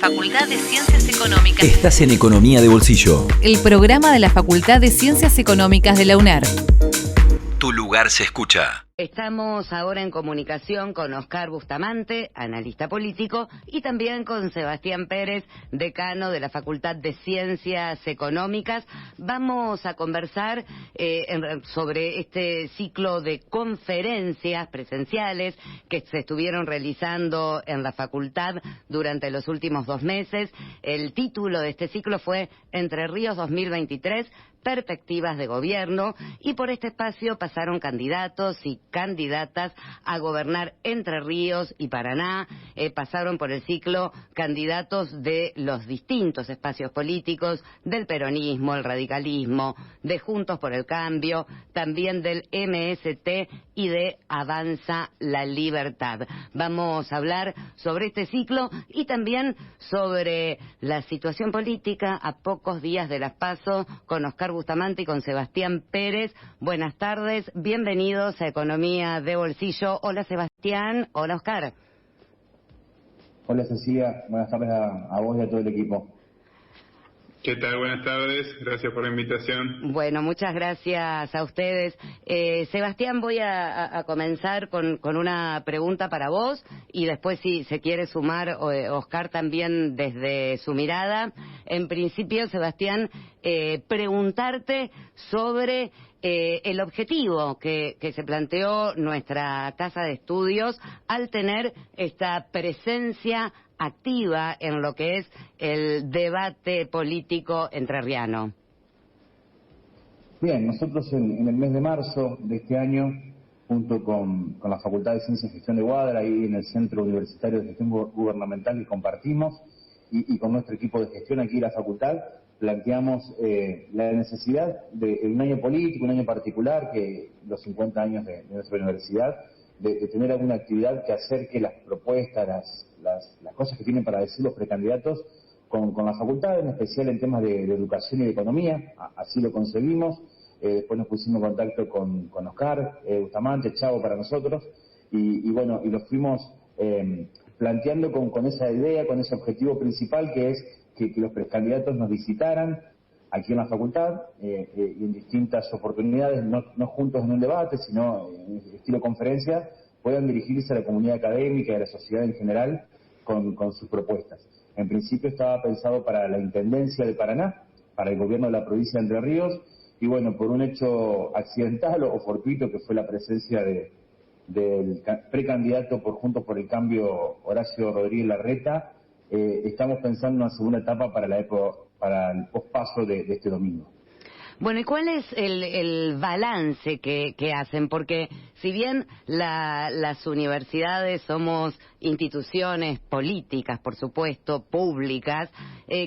Facultad de Ciencias Económicas. Estás en Economía de Bolsillo, El programa de la Facultad de Ciencias Económicas de la UNER. tu lugar se escucha. Estamos ahora en comunicación con Oscar Bustamante, analista político, y también con Sebastián Pérez, decano de la Facultad de Ciencias Económicas. Vamos a conversar sobre este ciclo de conferencias presenciales que se estuvieron realizando en la facultad durante los últimos 2 meses. El título de este ciclo fue Entre Ríos 2023, Perspectivas de Gobierno, y por este espacio pasaron candidatos y candidatas a gobernar Entre Ríos y Paraná. Pasaron por el ciclo candidatos de los distintos espacios políticos, del peronismo, el radicalismo, de Juntos por el Cambio, también del MST y de Avanza la Libertad. Vamos a hablar sobre este ciclo y también sobre la situación política a pocos días de las PASO con Oscar Bustamante y con Sebastián Pérez. Buenas tardes, bienvenidos a Economía de Bolsillo. Hola Sebastián, hola Oscar. Hola Cecilia, buenas tardes a vos y a todo el equipo. ¿Qué tal? Buenas tardes, gracias por la invitación. Bueno, muchas gracias a ustedes. Sebastián, voy a comenzar con una pregunta para vos y después si se quiere sumar Oscar también desde su mirada. En principio, Sebastián, preguntarte sobre el objetivo que se planteó nuestra casa de estudios al tener esta presencia activa en lo que es el debate político entrerriano. Bien, nosotros en el mes de marzo de este año, junto con la Facultad de Ciencias y Gestión de Guadalajara, ahí en el Centro Universitario de Gestión Gubernamental que compartimos, y con nuestro equipo de gestión aquí en la facultad, planteamos la necesidad de un año político, un año particular, que los 50 años de nuestra universidad, de tener alguna actividad que acerque las propuestas, las cosas que tienen para decir los precandidatos con la facultad, en especial en temas de educación y de economía. Así lo conseguimos. Después nos pusimos en contacto con Oscar Bustamante, Chavo para nosotros, y bueno, y lo fuimos planteando con esa idea, con ese objetivo principal, que es que los precandidatos nos visitaran aquí en la facultad y en distintas oportunidades, no juntos en un debate, sino en estilo conferencia, puedan dirigirse a la comunidad académica y a la sociedad en general con sus propuestas. En principio estaba pensado para la Intendencia de Paraná, para el gobierno de la provincia de Entre Ríos, y bueno, por un hecho accidental o fortuito, que fue la presencia del precandidato por Juntos por el Cambio, Horacio Rodríguez Larreta, estamos pensando en una segunda etapa para el pospaso de este domingo. Bueno, ¿y cuál es el balance que hacen? Porque si bien las universidades somos instituciones políticas, por supuesto, públicas,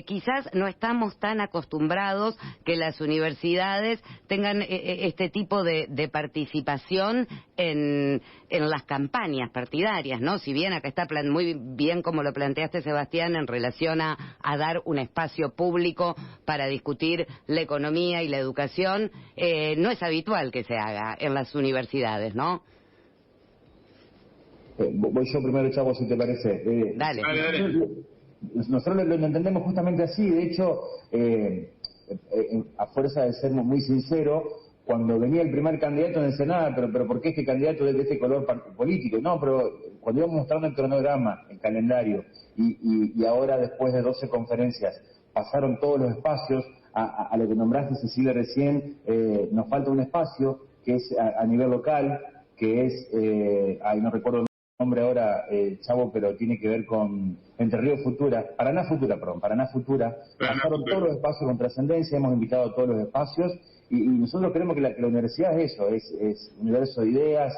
quizás no estamos tan acostumbrados que las universidades tengan este tipo de participación en las campañas partidarias, ¿no? Si bien acá está muy bien como lo planteaste, Sebastián, en relación a dar un espacio público para discutir la economía y la educación, no es habitual que se haga en las universidades, ¿no? Voy yo primero, Chavo, si te parece. Dale. Nosotros lo entendemos justamente así. De hecho, a fuerza de ser muy sincero, cuando venía el primer candidato me decía, nada, pero ¿por qué este candidato es de este color político? No, pero cuando íbamos mostrando el cronograma, el calendario, y ahora después de 12 conferencias, pasaron todos los espacios, a lo que nombraste, Cecilia, recién, nos falta un espacio que es a nivel local, que es, no recuerdo el nombre ahora, Chavo, pero tiene que ver con Entre Ríos Futura, Paraná Futura. Pasaron todos los espacios con trascendencia, hemos invitado a todos los espacios, y nosotros creemos que la universidad es eso, es un universo de ideas,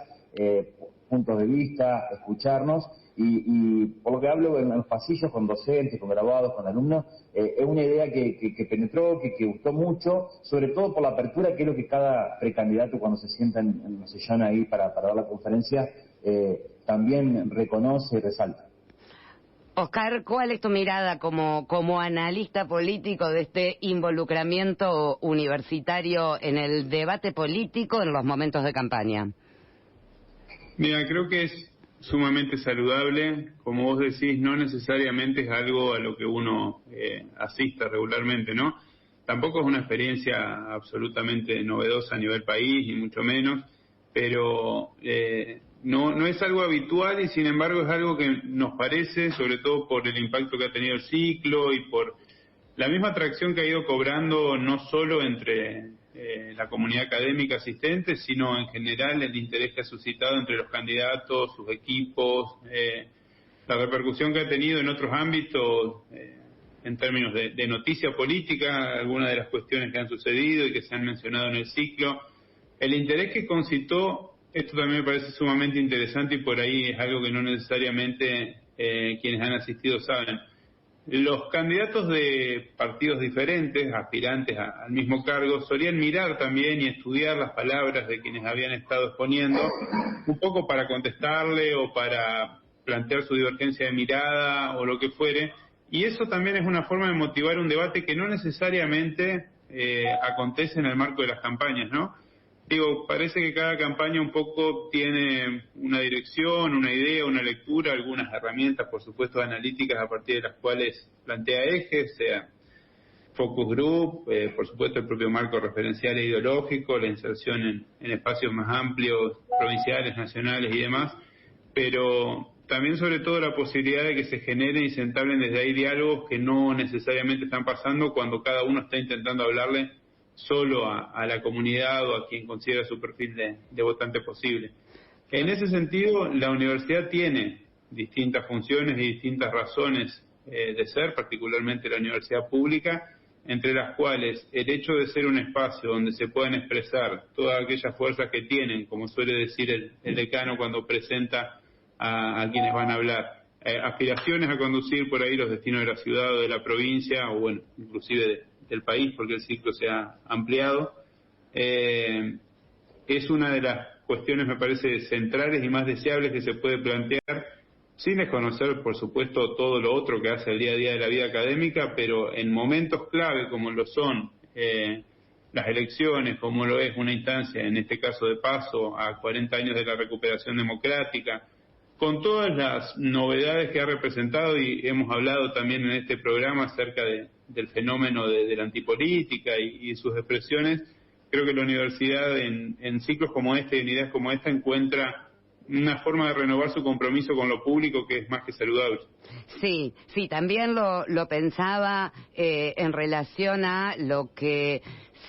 puntos de vista, escucharnos, y por lo que hablo en los pasillos con docentes, con graduados, con alumnos, es una idea que penetró, que gustó mucho, sobre todo por la apertura, que es lo que cada precandidato cuando se sienta en el sillón ahí para dar la conferencia, también reconoce y resalta. Oscar, ¿cuál es tu mirada como analista político de este involucramiento universitario en el debate político en los momentos de campaña? Mira, creo que es sumamente saludable. Como vos decís, no necesariamente es algo a lo que uno asista regularmente, ¿no? Tampoco es una experiencia absolutamente novedosa a nivel país, ni mucho menos, pero no es algo habitual y sin embargo es algo que nos parece, sobre todo por el impacto que ha tenido el ciclo y por la misma atracción que ha ido cobrando no solo entre la comunidad académica asistente, sino en general el interés que ha suscitado entre los candidatos, sus equipos, la repercusión que ha tenido en otros ámbitos en términos de noticia política, algunas de las cuestiones que han sucedido y que se han mencionado en el ciclo. El interés que concitó, esto también me parece sumamente interesante y por ahí es algo que no necesariamente quienes han asistido saben. Los candidatos de partidos diferentes, aspirantes al mismo cargo, solían mirar también y estudiar las palabras de quienes habían estado exponiendo, un poco para contestarle o para plantear su divergencia de mirada o lo que fuere, y eso también es una forma de motivar un debate que no necesariamente acontece en el marco de las campañas, ¿no? Digo, parece que cada campaña un poco tiene una dirección, una idea, una lectura, algunas herramientas, por supuesto, analíticas a partir de las cuales plantea ejes, sea focus group, por supuesto el propio marco referencial e ideológico, la inserción en espacios más amplios, provinciales, nacionales y demás, pero también sobre todo la posibilidad de que se generen y se entablen desde ahí diálogos que no necesariamente están pasando cuando cada uno está intentando hablarle solo a la comunidad o a quien considera su perfil de votante posible. En ese sentido, la universidad tiene distintas funciones y distintas razones de ser, particularmente la universidad pública, entre las cuales el hecho de ser un espacio donde se puedan expresar todas aquellas fuerzas que tienen, como suele decir el decano cuando presenta a quienes van a hablar, aspiraciones a conducir por ahí los destinos de la ciudad o de la provincia, o bueno, inclusive del país, porque el ciclo se ha ampliado, es una de las cuestiones, me parece, centrales y más deseables que se puede plantear, sin desconocer, por supuesto, todo lo otro que hace el día a día de la vida académica, pero en momentos clave como lo son las elecciones, como lo es una instancia, en este caso de paso, a 40 años de la recuperación democrática, con todas las novedades que ha representado, y hemos hablado también en este programa acerca del fenómeno de la antipolítica y sus expresiones, creo que la universidad en ciclos como este y en ideas como esta encuentra una forma de renovar su compromiso con lo público que es más que saludable. Sí, también lo pensaba en relación a lo que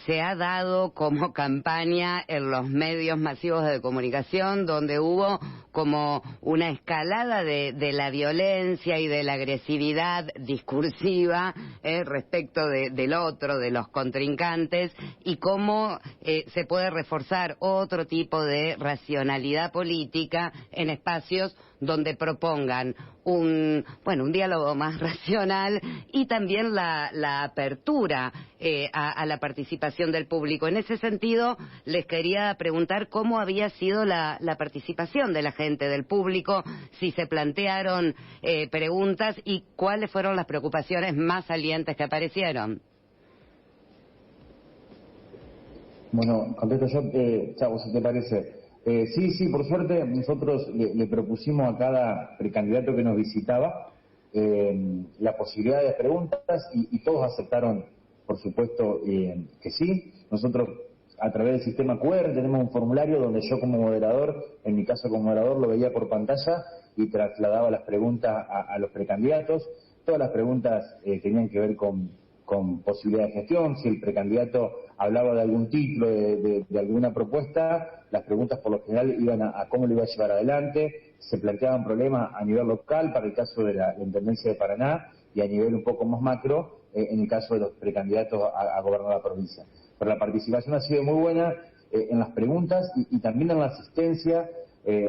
se ha dado como campaña en los medios masivos de comunicación, donde hubo como una escalada de la violencia y de la agresividad discursiva respecto del otro, de los contrincantes, y cómo se puede reforzar otro tipo de racionalidad política en espacios donde propongan un diálogo más racional y también la apertura a la participación del público. En ese sentido, les quería preguntar cómo había sido la participación de la gente, del público, si se plantearon preguntas y cuáles fueron las preocupaciones más salientes que aparecieron. Bueno, contesto yo, Chavo, si te parece. Sí, por suerte nosotros le propusimos a cada precandidato que nos visitaba la posibilidad de preguntas y todos aceptaron, por supuesto, que sí. Nosotros a través del sistema QR tenemos un formulario donde yo como moderador, en mi caso como moderador, lo veía por pantalla y trasladaba las preguntas a los precandidatos. Todas las preguntas tenían que ver con posibilidad de gestión. Si el precandidato hablaba de algún título, de alguna propuesta, las preguntas por lo general iban a cómo lo iba a llevar adelante. Se planteaban problemas a nivel local para el caso de la Intendencia de Paraná y a nivel un poco más macro en el caso de los precandidatos a gobernar la provincia. Pero la participación ha sido muy buena en las preguntas y también en la asistencia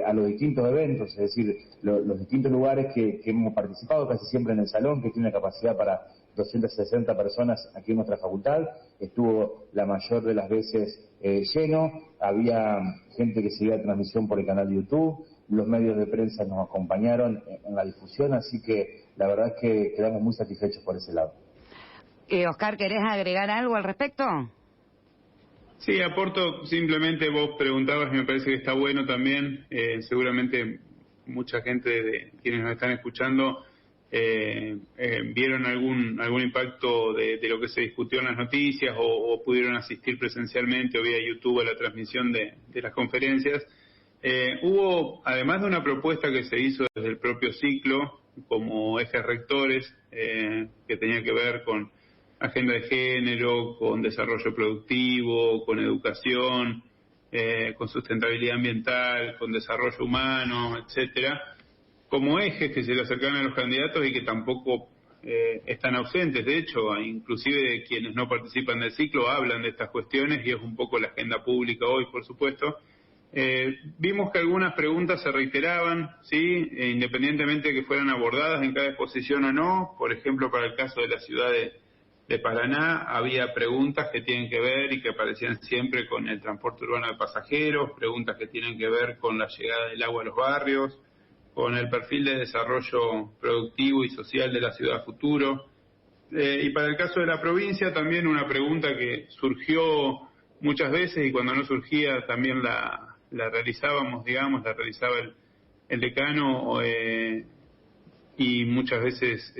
a los distintos eventos, es decir, los distintos lugares que hemos participado, casi siempre en el salón, que tiene una capacidad para 260 personas aquí en nuestra facultad, estuvo la mayor de las veces lleno, había gente que seguía la transmisión por el canal de YouTube, los medios de prensa nos acompañaron en la difusión, así que la verdad es que quedamos muy satisfechos por ese lado. Oscar, ¿querés agregar algo al respecto? Sí, aporto simplemente, vos preguntabas y me parece que está bueno también, seguramente mucha gente de quienes nos están escuchando vieron algún impacto de lo que se discutió en las noticias o pudieron asistir presencialmente o vía YouTube a la transmisión de las conferencias. Hubo, además de una propuesta que se hizo desde el propio ciclo, como ejes rectores, que tenía que ver con agenda de género, con desarrollo productivo, con educación, con sustentabilidad ambiental, con desarrollo humano, etcétera, como ejes que se le acercan a los candidatos y que tampoco están ausentes. De hecho, inclusive quienes no participan del ciclo hablan de estas cuestiones y es un poco la agenda pública hoy, por supuesto. Vimos que algunas preguntas se reiteraban, ¿sí? Independientemente de que fueran abordadas en cada exposición o no. Por ejemplo, para el caso de la ciudad de Paraná, había preguntas que tienen que ver y que aparecían siempre con el transporte urbano de pasajeros, preguntas que tienen que ver con la llegada del agua a los barrios, con el perfil de desarrollo productivo y social de la ciudad futuro. Y para el caso de la provincia, también una pregunta que surgió muchas veces y cuando no surgía también la realizábamos, digamos, la realizaba el decano y muchas veces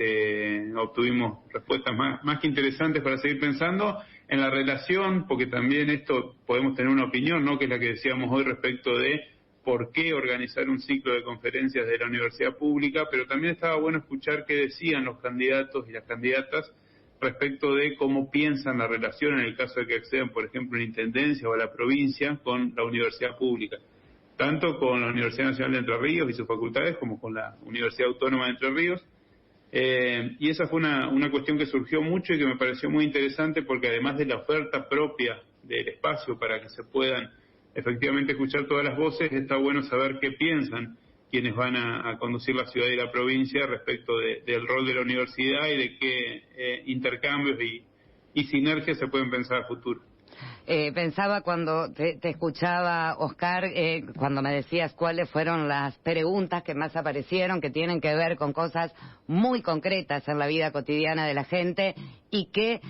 obtuvimos respuestas más que interesantes para seguir pensando en la relación, porque también esto podemos tener una opinión, ¿no?, que es la que decíamos hoy respecto de por qué organizar un ciclo de conferencias de la universidad pública, pero también estaba bueno escuchar qué decían los candidatos y las candidatas respecto de cómo piensan la relación en el caso de que accedan, por ejemplo, a la intendencia o a la provincia con la universidad pública, tanto con la Universidad Nacional de Entre Ríos y sus facultades como con la Universidad Autónoma de Entre Ríos. Y esa fue una cuestión que surgió mucho y que me pareció muy interesante porque además de la oferta propia del espacio para que se puedan efectivamente escuchar todas las voces, está bueno saber qué piensan quienes van a conducir la ciudad y la provincia respecto del rol de la universidad y de qué intercambios y sinergias se pueden pensar a futuro. Pensaba cuando te escuchaba, Oscar, cuando me decías cuáles fueron las preguntas que más aparecieron, que tienen que ver con cosas muy concretas en la vida cotidiana de la gente y que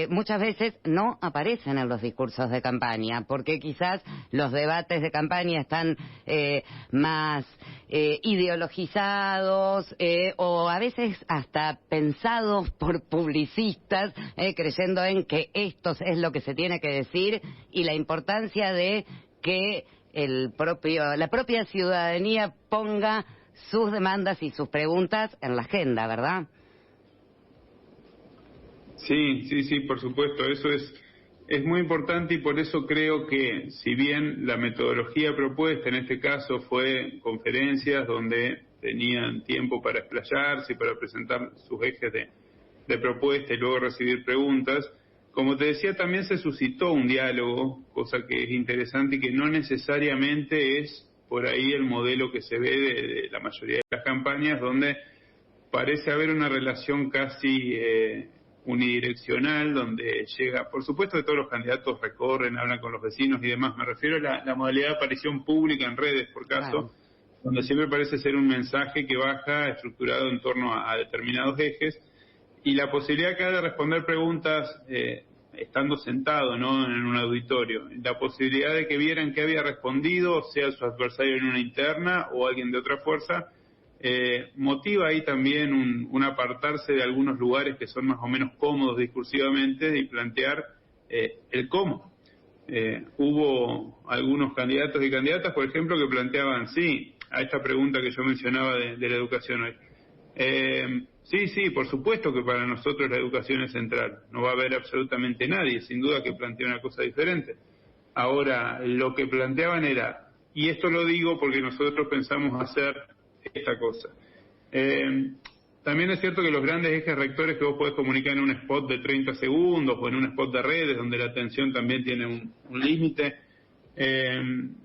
muchas veces no aparecen en los discursos de campaña, porque quizás los debates de campaña están más ideologizados o a veces hasta pensados por publicistas, creyendo en que esto es lo que se tiene que decir y la importancia de que la propia ciudadanía ponga sus demandas y sus preguntas en la agenda, ¿verdad? Sí, por supuesto, eso es muy importante y por eso creo que si bien la metodología propuesta en este caso fue conferencias donde tenían tiempo para explayarse y para presentar sus ejes de propuesta y luego recibir preguntas, como te decía, también se suscitó un diálogo, cosa que es interesante y que no necesariamente es por ahí el modelo que se ve de la mayoría de las campañas, donde parece haber una relación casi unidireccional, donde llega, por supuesto que todos los candidatos recorren, hablan con los vecinos y demás, me refiero a la modalidad de aparición pública en redes, por caso, claro, donde siempre parece ser un mensaje que baja estructurado en torno a determinados ejes, y la posibilidad que hay de responder preguntas estando sentado, ¿no?, en un auditorio, la posibilidad de que vieran que había respondido, sea su adversario en una interna o alguien de otra fuerza, motiva ahí también un apartarse de algunos lugares que son más o menos cómodos discursivamente y plantear el cómo. Hubo algunos candidatos y candidatas, por ejemplo, que planteaban, sí, a esta pregunta que yo mencionaba de la educación hoy. Sí, por supuesto que para nosotros la educación es central. No va a haber absolutamente nadie, sin duda, que plantee una cosa diferente. Ahora, lo que planteaban era, y esto lo digo porque nosotros pensamos hacer esta cosa. También es cierto que los grandes ejes rectores que vos podés comunicar en un spot de 30 segundos o en un spot de redes, donde la atención también tiene un límite,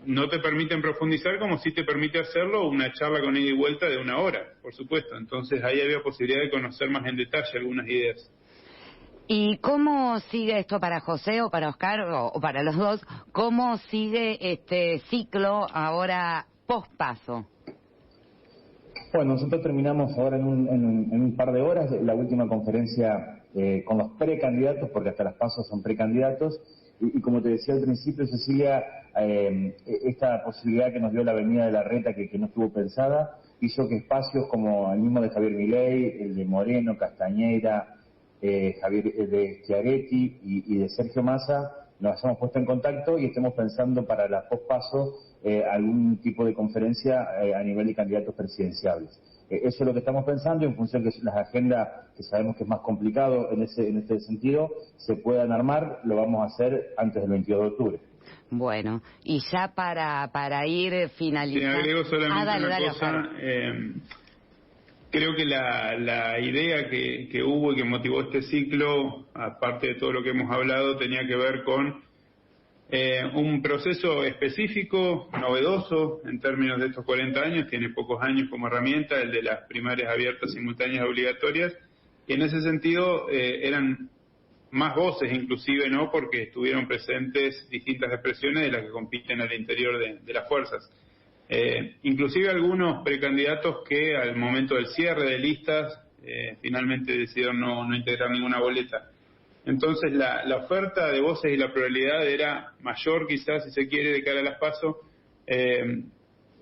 no te permiten profundizar como si te permite hacerlo una charla con ida y vuelta de 1 hora, por supuesto. Entonces ahí había posibilidad de conocer más en detalle algunas ideas. ¿Y cómo sigue esto para José o para Oscar o para los dos? ¿Cómo sigue este ciclo ahora post-paso? Bueno, nosotros terminamos ahora en un par de horas la última conferencia con los precandidatos, porque hasta las pasos son precandidatos, Y como te decía al principio, Cecilia, esta posibilidad que nos dio la Avenida de la Reta, que no estuvo pensada, hizo que espacios como el mismo de Javier Milei, el de Moreno, Castañeda, de Schiaretti y de Sergio Massa, nos hayamos puesto en contacto y estemos pensando para la pospaso algún tipo de conferencia a nivel de candidatos presidenciables. Eso es lo que estamos pensando, y en función de que las agendas, que sabemos que es más complicado en este sentido, se puedan armar, lo vamos a hacer antes del 22 de octubre. Bueno, y ya para ir finalizando... Te agrego solamente dale, una cosa. Creo que la idea que hubo y que motivó este ciclo, aparte de todo lo que hemos hablado, tenía que ver con un proceso específico, novedoso en términos de estos 40 años, tiene pocos años como herramienta, el de las primarias abiertas, simultáneas y obligatorias, y en ese sentido eran más voces inclusive, ¿no?, porque estuvieron presentes distintas expresiones de las que compiten al interior de las fuerzas. Inclusive algunos precandidatos que al momento del cierre de listas finalmente decidieron no integrar ninguna boleta. Entonces la oferta de voces y la pluralidad era mayor quizás, si se quiere, de cara a las PASO.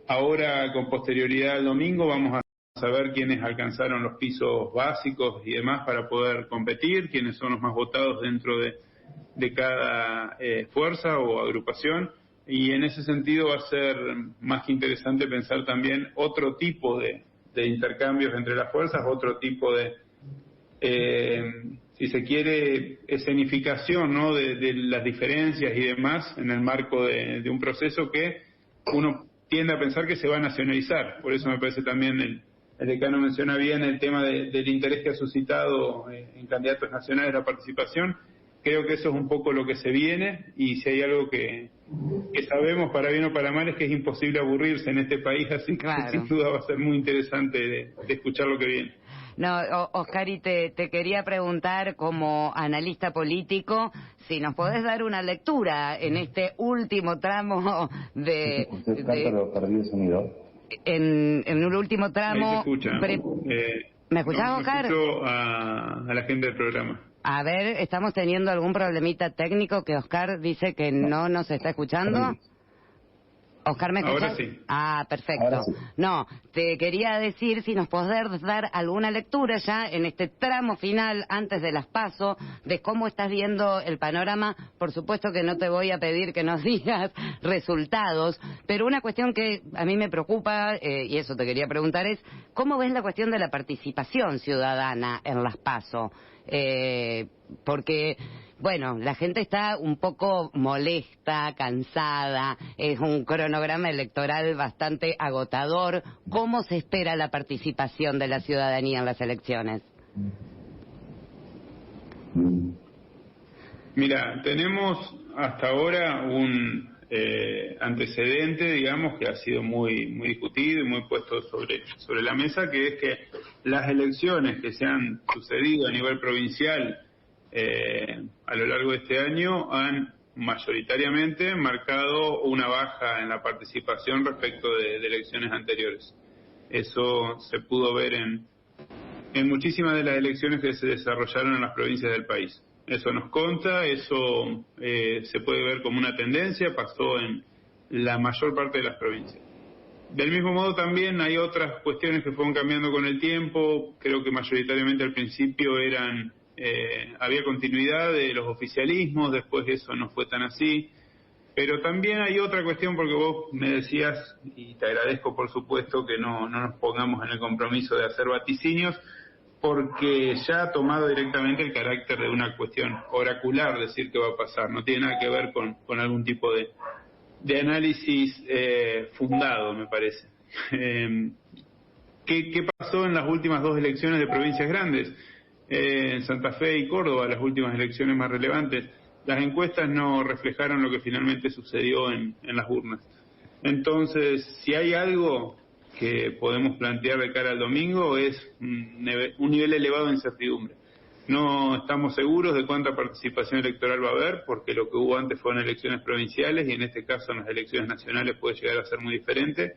Ahora, con posterioridad al domingo, vamos a saber quiénes alcanzaron los pisos básicos y demás para poder competir, quiénes son los más votados dentro de cada fuerza o agrupación. Y en ese sentido va a ser más que interesante pensar también otro tipo de intercambios entre las fuerzas, otro tipo de, si se quiere, escenificación, ¿no?, de las diferencias y demás en el marco de un proceso que uno tiende a pensar que se va a nacionalizar. Por eso me parece también el decano menciona bien el tema del interés que ha suscitado en candidatos nacionales la participación. Creo que eso es un poco lo que se viene, y si hay algo que sabemos, para bien o para mal, es que es imposible aburrirse en este país, así que sin duda va a ser muy interesante de escuchar lo que viene. No, Oscar, y te quería preguntar, como analista político, si nos podés dar una lectura en este último tramo de... ¿Usted pero perdí el sonido? En un último tramo... Ahí se escucha. ¿Me escuchás, no, Oscar? Escucho a la gente del programa. A ver, estamos teniendo algún problemita técnico que Oscar dice que no nos está escuchando. Oscar, ¿me escuchas? Ahora sí. Ah, perfecto. Sí. No, te quería decir si nos podés dar alguna lectura ya en este tramo final, antes de las PASO, de cómo estás viendo el panorama. Por supuesto que no te voy a pedir que nos digas resultados, pero una cuestión que a mí me preocupa, y eso te quería preguntar, es ¿cómo ves la cuestión de la participación ciudadana en las PASO? Porque, bueno, la gente está un poco molesta, cansada, es un cronograma electoral bastante agotador. ¿Cómo se espera la participación de la ciudadanía en las elecciones? Mira, tenemos hasta ahora un antecedente, digamos, que ha sido muy discutido y muy puesto sobre la mesa, que es que las elecciones que se han sucedido a nivel provincial a lo largo de este año han mayoritariamente marcado una baja en la participación respecto de elecciones anteriores. Eso se pudo ver en muchísimas de las elecciones que se desarrollaron en las provincias del país. Eso nos consta, eso se puede ver como una tendencia, pasó en la mayor parte de las provincias. Del mismo modo también hay otras cuestiones que fueron cambiando con el tiempo. Creo que mayoritariamente al principio había continuidad de los oficialismos, después eso no fue tan así. Pero también hay otra cuestión, porque vos me decías, y te agradezco por supuesto que no nos pongamos en el compromiso de hacer vaticinios, porque ya ha tomado directamente el carácter de una cuestión oracular decir qué va a pasar, no tiene nada que ver con algún tipo de análisis fundado, me parece. ¿Qué pasó en las últimas dos elecciones de provincias grandes? En Santa Fe y Córdoba, las últimas elecciones más relevantes, las encuestas no reflejaron lo que finalmente sucedió en las urnas. Entonces, si hay algo que podemos plantear de cara al domingo es un nivel elevado de incertidumbre. No estamos seguros de cuánta participación electoral va a haber, porque lo que hubo antes fueron elecciones provinciales y en este caso en las elecciones nacionales puede llegar a ser muy diferente.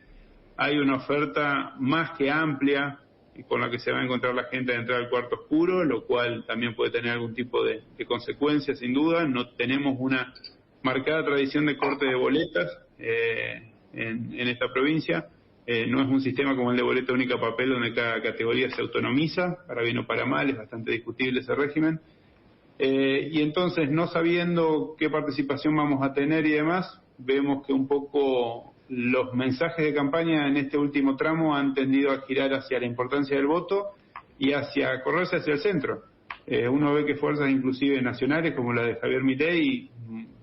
Hay una oferta más que amplia con la que se va a encontrar la gente al entrar al cuarto oscuro, lo cual también puede tener algún tipo de consecuencias, sin duda. No tenemos una marcada tradición de corte de boletas en esta provincia. No es un sistema como el de boleta única papel, donde cada categoría se autonomiza, para bien o para mal, es bastante discutible ese régimen. Y entonces, no sabiendo qué participación vamos a tener y demás, vemos que un poco los mensajes de campaña en este último tramo han tendido a girar hacia la importancia del voto y hacia correrse hacia el centro. Uno ve que fuerzas inclusive nacionales, como la de Javier Milei,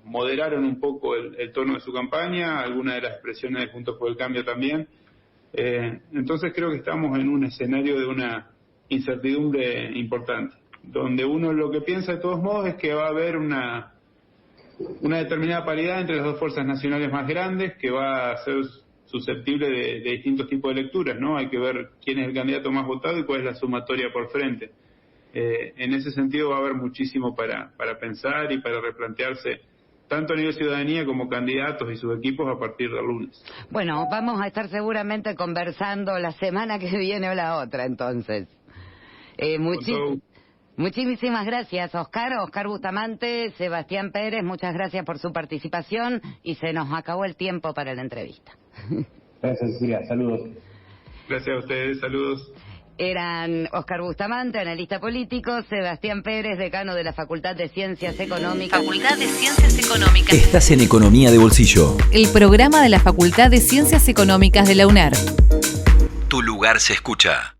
moderaron un poco el tono de su campaña, algunas de las expresiones de Juntos por el Cambio también. Entonces creo que estamos en un escenario de una incertidumbre importante, donde uno lo que piensa de todos modos es que va a haber una determinada paridad entre las dos fuerzas nacionales más grandes, que va a ser susceptible de distintos tipos de lecturas, ¿no? Hay que ver quién es el candidato más votado y cuál es la sumatoria por frente. En ese sentido va a haber muchísimo para pensar y para replantearse, tanto a nivel ciudadanía como candidatos y sus equipos, a partir del lunes. Bueno, vamos a estar seguramente conversando la semana que viene o la otra, entonces. Muchísimas gracias, Oscar Bustamante, Sebastián Pérez, muchas gracias por su participación y se nos acabó el tiempo para la entrevista. Gracias, Cecilia. Saludos. Gracias a ustedes, saludos. Eran Oscar Bustamante, analista político, Sebastián Pérez, decano de la Facultad de Ciencias Económicas. Facultad de Ciencias Económicas. Estás en Economía de Bolsillo. El programa de la Facultad de Ciencias Económicas de la UNER. Tu lugar se escucha.